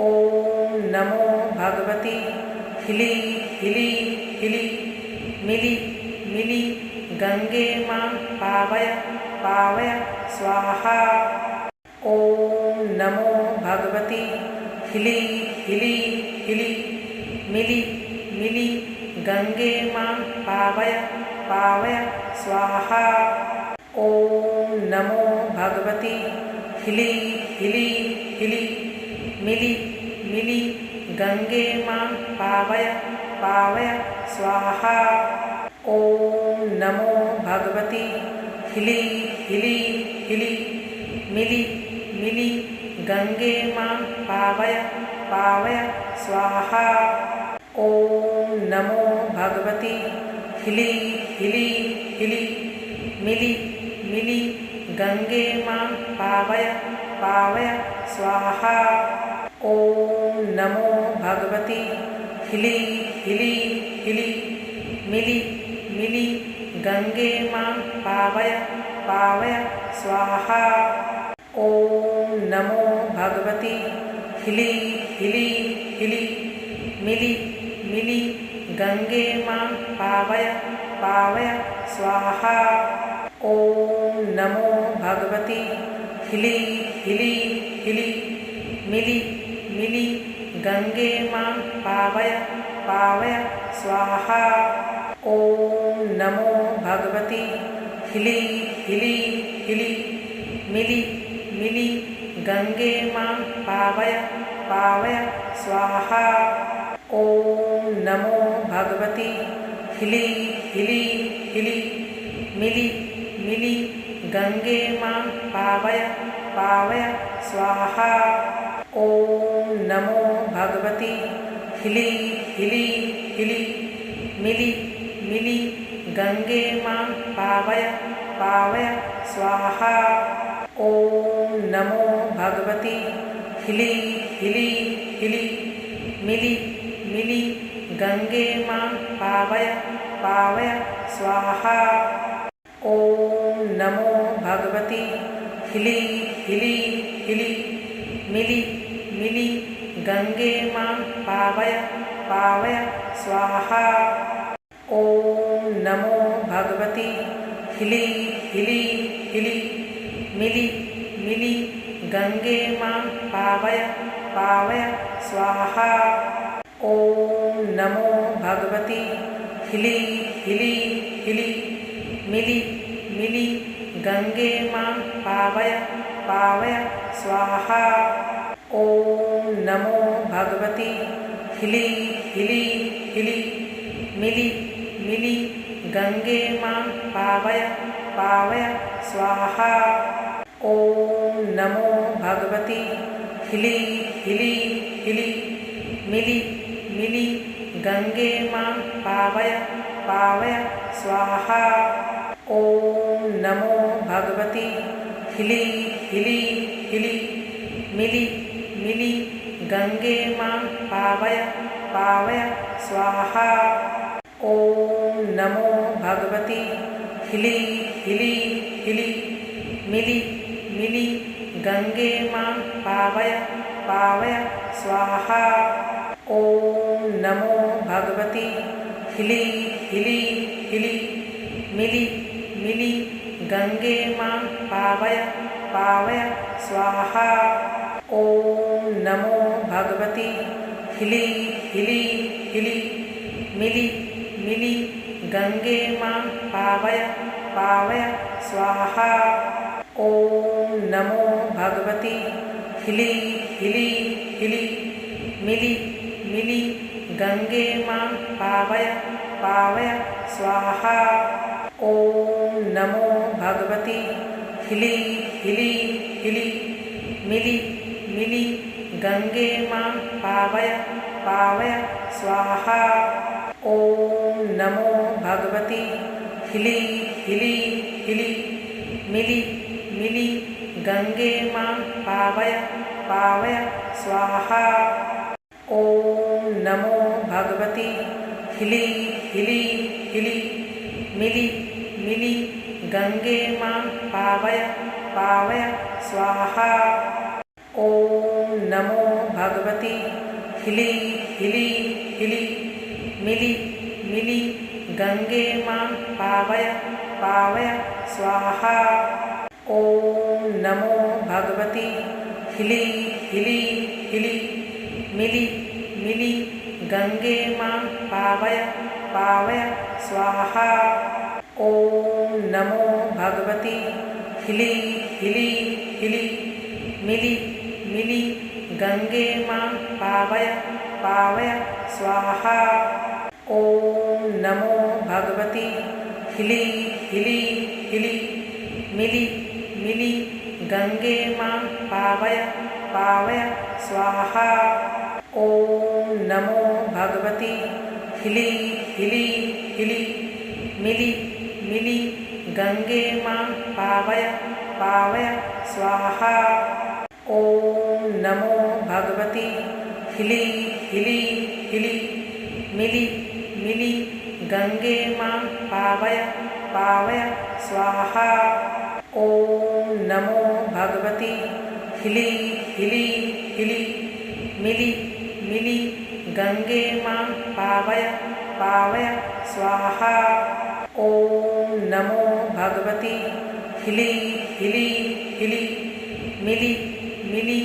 ॐ नमो भगवती हिली हिली हिली मिली मिली गंगे मां पावय पावय स्वाहा। ॐ नमो भगवती हिली हिली हिली मिली मिली गंगे मां पावय पावय स्वाहा। ॐ नमो भगवती हिली हिली हिली मिली मिली गंगे मां पावय पावय स्वाहा। ॐ नमो भगवती हिली हिली हिली मिली मिली गंगे मां पावय पावय स्वाहा। ॐ नमो भगवती हिली हिली हिली मिली मिली गंगे मां पावय पावय स्वाहा। ॐ नमो भगवती हिली हिली हिली मिली मिली गंगे मां पावय पावय स्वाहा। ॐ नमो भगवती हिली हिली हिली मिली मिली गंगे मां पावय पावय स्वाहा। ॐ नमो भगवती हिली हिली हिली मिली मिली गंगे मां पावय पावय स्वाहा। ॐ नमो भगवती हिली हिली हिली मिली मिली गंगे मां पावय पावय स्वाहा। ॐ नमो भगवती हिली हिली हिली मिली मिली गंगे मां पावय पावय स्वाहा। ॐ नमो भगवती हिली हिली हिली मिली मिली गंगे मां पावय पावय स्वाहा। ॐ नमो भगवती हिली हिली हिली मिली मिली गंगे मां पावय पावय स्वाहा। ॐ नमो भगवती हिली हिली हिली मिली मिली गंगे मां पावय पावय स्वाहा। ॐ नमो भगवती हिली हिली हिली मिली मिली गंगे मां पावय पावय स्वाहा। ॐ नमो भगवती हिली हिली हिली मिली मिली गंगे मां पावय पावय स्वाहा। ॐ नमो भगवती हिली हिली हिली मिली मिली गंगे मां पावय पावय स्वाहा। ॐ नमो भगवती हिली हिली हिली मिली मिली गंगे मां पावय पावय स्वाहा। ॐ नमो भगवती हिली हिली हिली मिली मिली गंगे मां पावय पावय स्वाहा। ॐ नमो भगवती हिली हिली हिली मिली मिली गंगे मां पावय पावय स्वाहा। ॐ नमो भगवती हिली हिली हिली मिली मिली गंगे मां पावय पावय स्वाहा। ॐ नमो भगवती हिली हिली हिली मिली मिली गंगे मां पावय पावय स्वाहा। ॐ नमो भगवती हिली हिली हिली मिली मिली गंगे मां पावय पावय स्वाहा। ॐ नमो भगवती हिली हिली हिली मिली मिली गंगे मां पावय पावय स्वाहा। ॐ नमो भगवती हिली हिली हिली मिली मिली गंगे मां पावय पावय स्वाहा। ॐ नमो भगवती हिली हिली हिली मिली मिली गंगे मां पावय पावय स्वाहा। ॐ नमो भगवती हिली हिली हिली मिली मिली गंगे मां पावय पावय स्वाहा। ॐ नमो भगवती हिली हिली हिली मिली मिली गंगे मां पावय पावय स्वाहा। ॐ नमो भगवती हिली हिली हिली मिली मिली गंगे मां पावय पावय स्वाहा। ॐ नमो भगवती हिली हिली हिली मिली मिली गंगे मां पावय पावय स्वाहा। ॐ नमो भगवती हिली हिली हिली मिली मिली गंगे मां पावय पावय स्वाहा। ॐ नमो भगवती हिली हिली हिली मिली मिली गंगे मां पावय पावय स्वाहा। ॐ नमो भगवती हिली हिली हिली मिली मिली गंगे मां पावय पावय स्वाहा। ॐ नमो भगवती हिली हिली हिली मिली मिली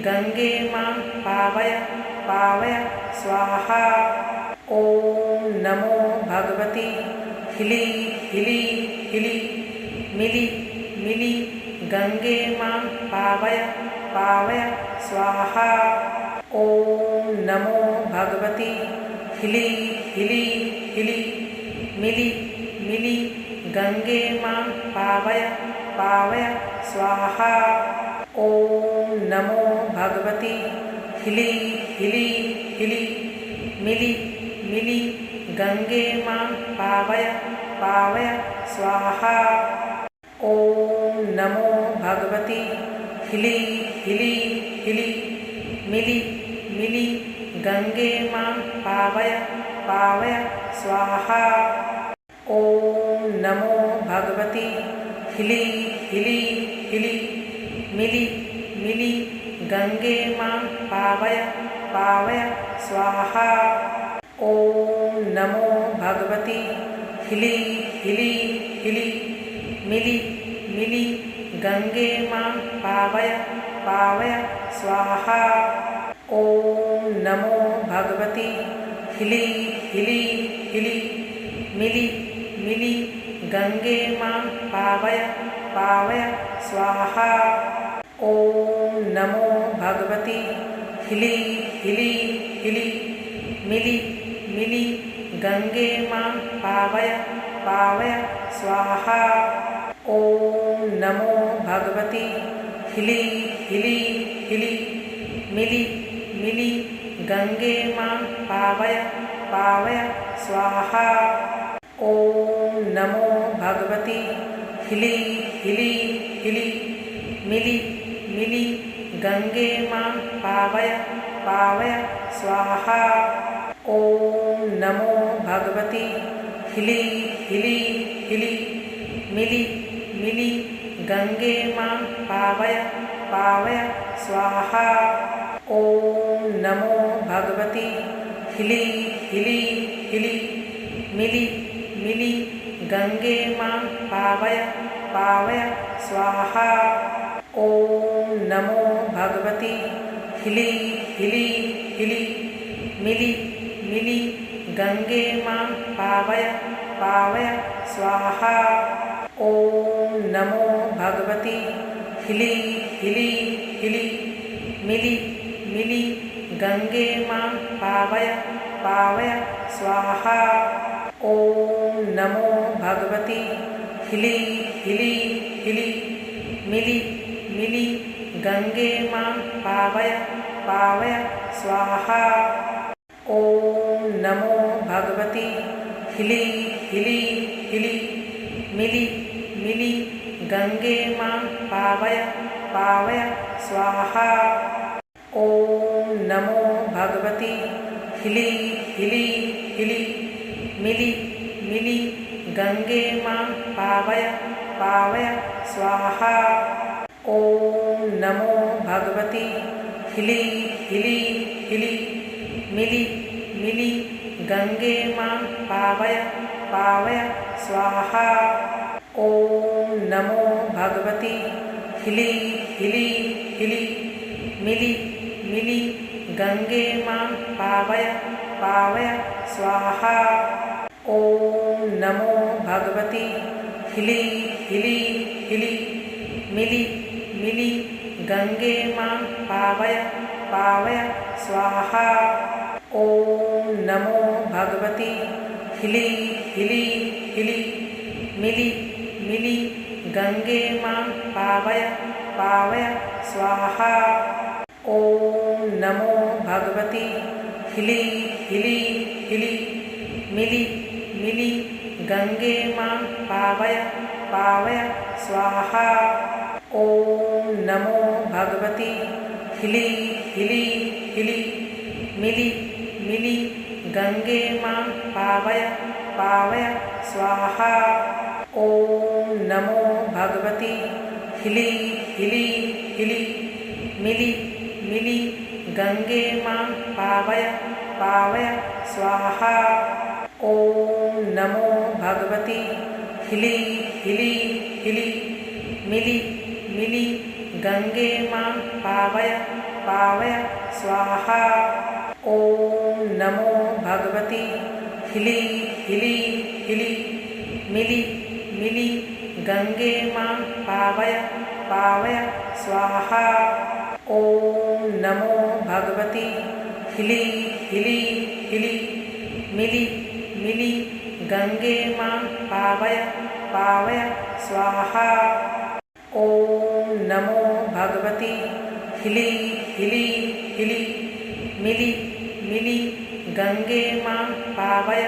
गंगे मां पावय पावय स्वाहा। ॐ नमो भगवती हिली हिली हिली मिली मिली गंगे मां पावय पावय स्वाहा। ॐ नमो भगवती हिली हिली हिली मिली मिली गंगे मां पावय पावय स्वाहा। ॐ नमो भगवती हिली हिली हिली मिली मिली गंगे मां पावय पावय स्वाहा। ॐ नमो भगवती हिली हिली हिली मिली मिली गंगे मां पावय पावय स्वाहा। ॐ नमो भगवती हिली हिली हिली मिली मिली गंगे मां पावय पावय स्वाहा। ॐ नमो भगवती हिली हिली हिली मिली मिली गंगे मां पावय पावय स्वाहा। ॐ नमो भगवती हिली हिली हिली मिली मिली गंगे मां पावय पावय स्वाहा। ॐ नमो भगवती हिली हिली हिली मिली मिली गंगे मां पावय पावय स्वाहा। ॐ नमो भगवती हिली हिली हिली मिली मिली गंगे मां पावय पावय स्वाहा। ॐ नमो भगवती हिली हिली हिली मिली मिली गंगे मां पावय पावय स्वाहा। ॐ नमो भगवती हिली हिली हिली मिली मिली गंगे मां पावय पावय स्वाहा। ॐ नमो भगवती हिली हिली हिली मिली मिली गंगे मां पावय पावय स्वाहा। ॐ नमो भगवती हिली हिली हिली मिली मिली गंगे मां पावय पावय स्वाहा। ॐ नमो भगवती हिली हिली हिली मिली मिली गंगे मां पावय पावय स्वाहा। ॐ नमो भगवती हिली हिली हिली मिली मिली गंगे मां पावय पावय स्वाहा। ॐ नमो भगवती हिली हिली हिली मिली मिली गंगे मां पावय पावय स्वाहा। ॐ नमो भगवती हिली हिली हिली मिली मिली गंगे मां पावय पावय स्वाहा। ॐ नमो भगवती हिली हिली हिली मिली मिली गंगे मां पावय पावय स्वाहा। ॐ नमो भगवती हिली हिली हिली मिली मिली गंगे मां पावय पावय स्वाहा। ॐ नमो भगवती हिली हिली हिली मिली मिली गंगे मां पावय पावय स्वाहा। ॐ नमो भगवती हिली हिली हिली मिली मिली गंगे मां पावय पावय स्वाहा। ॐ नमो भगवती हिली हिली हिली मिली मिली गंगे मां पावय पावय स्वाहा। ॐ नमो भगवती हिली हिली हिली मिली मिली गंगे मां पावय पावय स्वाहा। ॐ नमो भगवती हिली हिली हिली मिली मिली गंगे मां पावय पावय स्वाहा। ॐ नमो भगवती हिली हिली हिली मिली मिली गंगे मां पावय पावय स्वाहा। ॐ नमो भगवती हिली हिली हिली मिली मिली गंगे मां पावय पावय स्वाहा। ॐ नमो भगवती हिली हिली हिली मिली मिली गंगे मां पावय पावय स्वाहा। ॐ नमो भगवती हिली हिली हिली मिली मिली गंगे मां पावय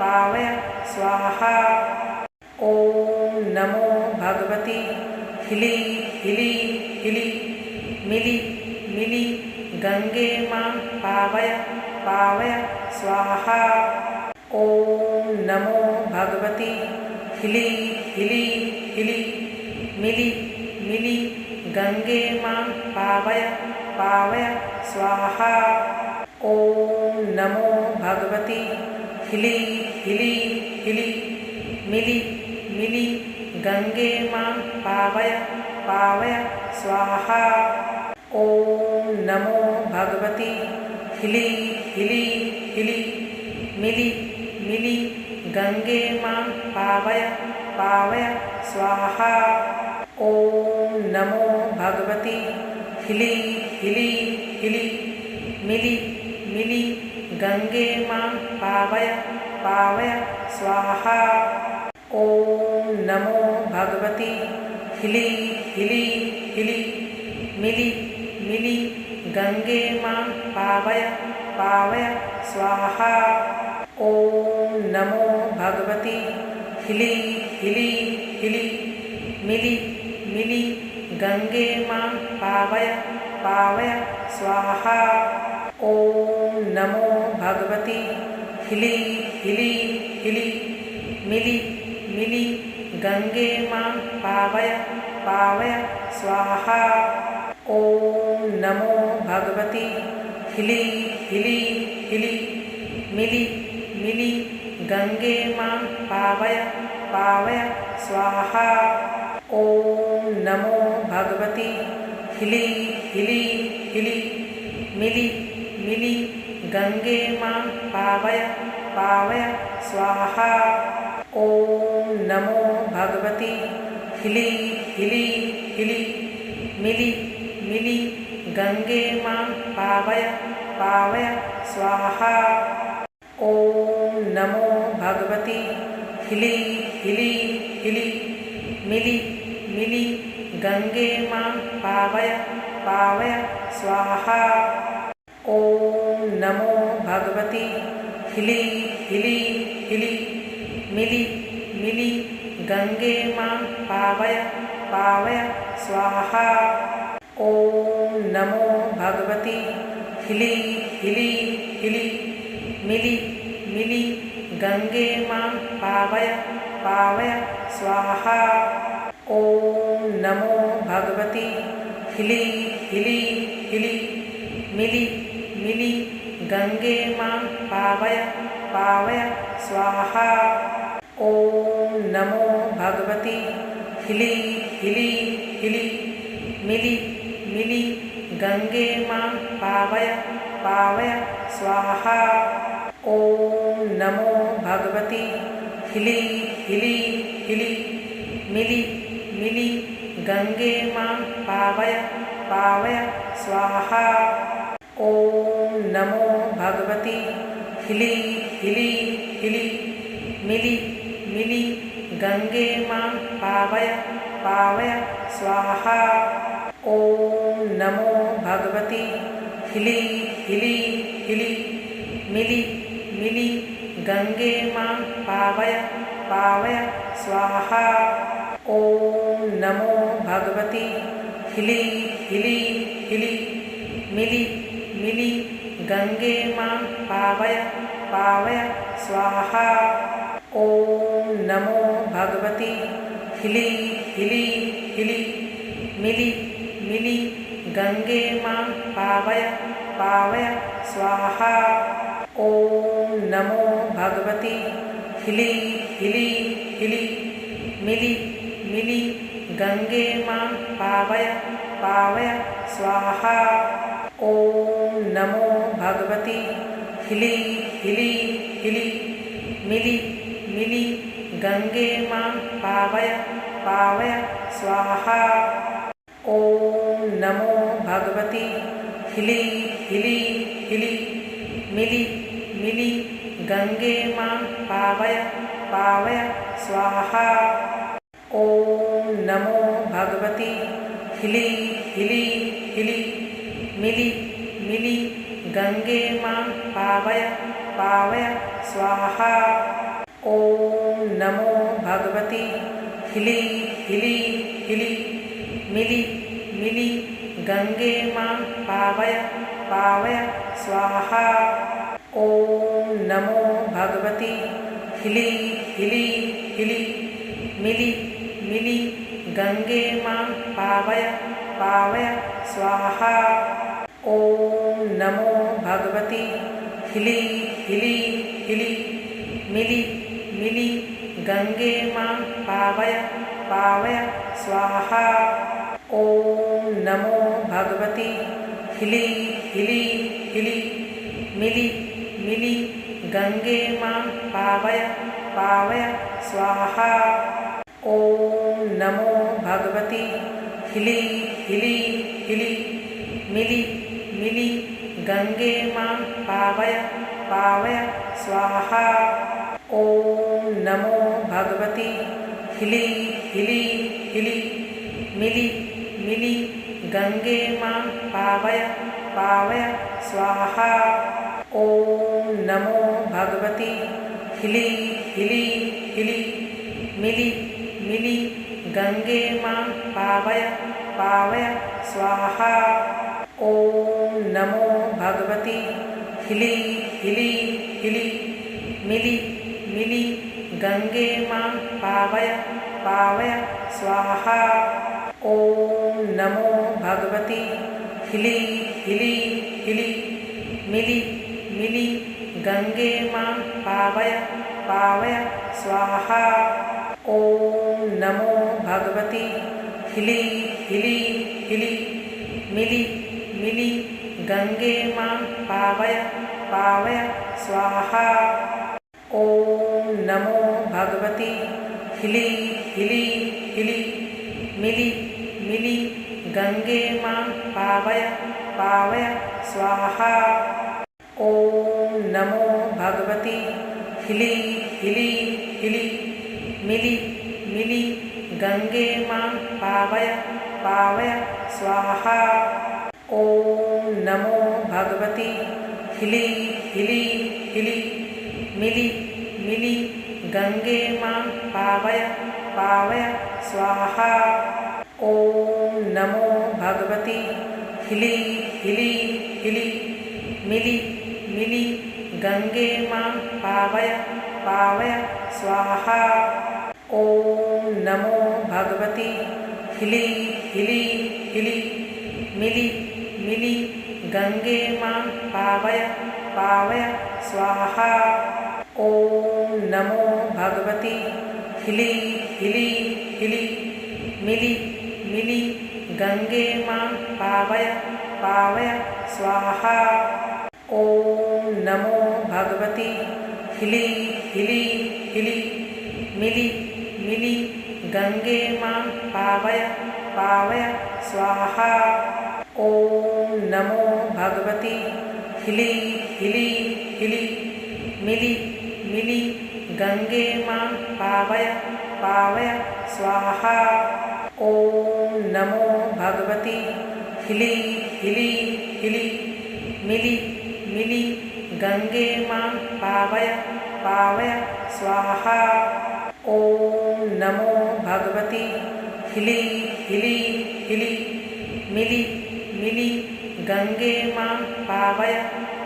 पावय स्वाहा। ॐ नमो भगवती हिली हिली हिली मिली मिली गंगे मां पावय पावय स्वाहा। ॐ नमो भगवती हिली हिली हिली मिली मिली गंगे मां पावय पावय स्वाहा। ॐ नमो भगवती हिली हिली हिली मिली मिली गंगे मां पावय पावय स्वाहा। ॐ नमो भगवती हिली हिली हिली मिली मिली गंगे मां पावय पावय स्वाहा। ॐ नमो भगवती हिली हिली हिली मिली मिली गंगे मां पावय पावय स्वाहा। ॐ नमो भगवती हिली हिली हिली मिली मिली गंगे मां पावय पावय स्वाहा। ॐ नमो भगवती हिली हिली हिली मिली मिली गंगे मां पावय पावय स्वाहा। ॐ नमो भगवती हिली हिली हिली मिली मिली गंगे मां पावय पावय स्वाहा। ॐ नमो भगवती हिली हिली हिली मिली मिली गंगे मां पावय पावय स्वाहा। ॐ नमो भगवती हिली हिली हिली मिली मिली गंगे मां पावय पावय स्वाहा। ॐ नमो भगवती हिली हिली हिली मिली मिली गंगे मां पावय पावय स्वाहा। ॐ नमो भगवती हिली हिली हिली मिली मिली गंगे मां पावय पावय स्वाहा। ॐ नमो भगवती हिली हिली हिली मिली मिली गंगे मां पावय पावय स्वाहा। ॐ नमो भगवती हिली हिली हिली मिली मिली गंगे मां पावय पावय स्वाहा। ॐ नमो भगवती हिली हिली हिली मिली मिली गंगे मां पावय पावय स्वाहा। ॐ नमो भगवती हिली हिली हिली मिली मिली गंगे मां पावय पावय स्वाहा। ॐ नमो भगवती हिली हिली हिली मिली मिली गंगे मां पावय पावय स्वाहा। ॐ नमो भगवती हिली हिली हिली मिली मिली गंगे मां पावय पावय स्वाहा। ॐ नमो भगवती हिली हिली हिली मिली मिली गंगे मां पावय पावय स्वाहा। ॐ नमो भगवती हिली हिली हिली मिली मिली गंगे मां पावय पावय स्वाहा। ॐ नमो भगवती हिली हिली हिली मिली मिली गंगे मां पावय पावय स्वाहा। ॐ नमो भगवती हिली हिली हिली मिली मिली गंगे मां पावय पावय स्वाहा। ॐ नमो भगवती हिली हिली हिली मिली मिली गंगे मां पावय पावय स्वाहा। ॐ नमो भगवती हिली हिली हिली मिली मिली गंगे मां पावय पावय स्वाहा। ॐ नमो भगवती हिली हिली हिली मिली मिली गंगे मां पावय पावय स्वाहा। ॐ नमो भगवती हिली हिली हिली मिली मिली गंगे मां पावय पावय स्वाहा। ॐ नमो भगवती हिली हिली हिली मिली मिली गंगे मां पावय पावय स्वाहा। ॐ नमो भगवती हिली हिली हिली मिली मिली गंगे मां पावय पावय स्वाहा। ॐ नमो भगवती हिली हिली हिली मिली मिली गंगे मां पावय पावय स्वाहा। ॐ नमो भगवती हिली हिली हिली मिली मिली गंगे मां पावय पावय स्वाहा। ॐ नमो भगवती हिली हिली हिली मिली मिली गंगे मां पावय पावय स्वाहा। ॐ नमो भगवती हिली हिली हिली मिली मिली गंगे मां पावय पावय स्वाहा। ॐ नमो भगवती हिली हिली हिली मिली मिली गंगे मां पावय पावय स्वाहा। ॐ नमो भगवती हिली हिली हिली मिली मिली गंगे मां पावय पावय स्वाहा। ॐ नमो भगवती हिली हिली हिली मिली मिली गंगे मां पावय पावय स्वाहा। ॐ नमो भगवती हिली हिली हिली मिली मिली गंगे मां पावय पावय स्वाहा। ॐ नमो भगवती हिली हिली हिली मिली मिली गंगे मां पावय पावय स्वाहा। ॐ नमो भगवती हिली हिली हिली मिली मिली गंगे मां पावय पावय स्वाहा। ॐ नमो भगवती हिली हिली हिली मिली मिली गंगे मां पावय पावय स्वाहा। ॐ नमो भगवती हिली हिली हिली मिली मिली गंगे मां पावय पावय स्वाहा। ॐ नमो भगवती हिली हिली हिली मिली मिली गंगे मां पावय पावय स्वाहा। ॐ नमो भगवती हिली हिली हिली मिली मिली गंगे मां पावय पावय स्वाहा। ॐ नमो भगवती हिली हिली हिली मिली मिली गंगे मां पावय पावय स्वाहा। ॐ नमो भगवती हिली हिली हिली मिली मिली गंगे मां पावय पावय स्वाहा। ॐ नमो भगवती हिली हिली हिली मिली मिली गंगे मां पावय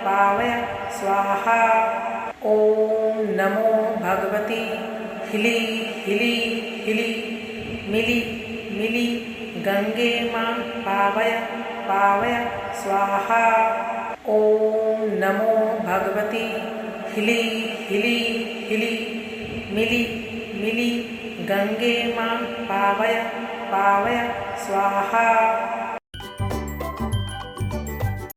पावय स्वाहा। ॐ नमो भगवती हिली हिली हिली मिली मिली गंगे मां पावय पावय स्वाहा। ॐ नमो भगवती हिली हिली हिली मिली मिली गंगे मां पावय पावय स्वाहा।